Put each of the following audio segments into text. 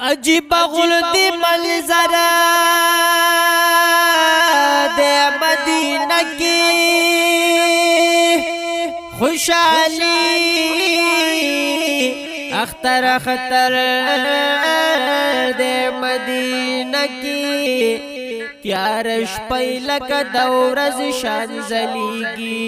عجیب غلطی منظر دے مدینہ کی خوشحالی اختر اختر دے مدینہ کی تیارش پیلک دورز شانزلیگی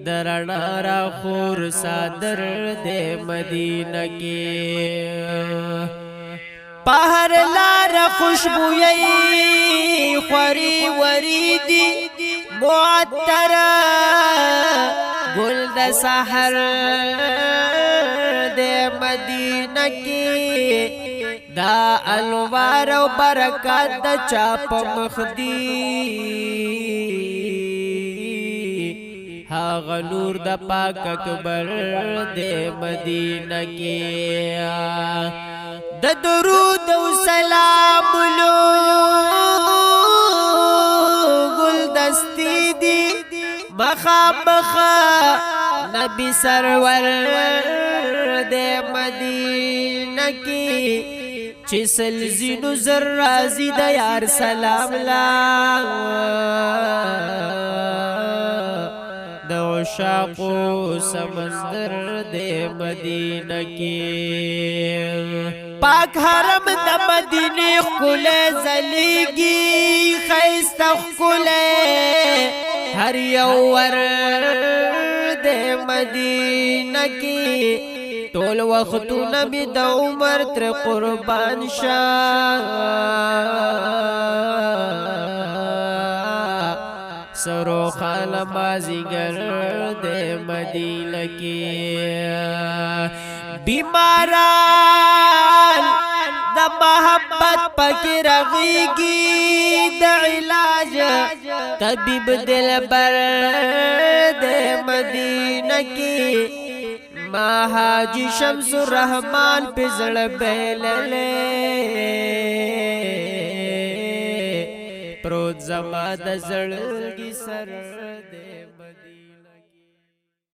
درنا را خور صادر دے مدینہ کی پہر لار خوشبوئی خوری وریدی معطر گل د سحر دے مدینہ کی دا انوار و برکات دا چاپ مخدی ها غنور دا پاک اکبر دے مدینہ کی دا درود و سلام لو گل دستی دی مخا مخا نبی سرور دے مدینہ کی چسل زینو زر رازی دا یار سلام لا عشاقو سمندر دے مدینہ کی پاک حرم دا مدینہ خلے زلیگی خیست خلے ہر یور دے مدینہ کی طول وقتو نبی دا عمر تر قربان شاہ سرو خال مازیگر دے مدینہ کی بیماران دا محبت پکی رغیگی دا علاج طبیب دل بر دے مدینہ کی حاجی شمس الرحمن پزڑ بیللے پروت زما د زړګي سر دے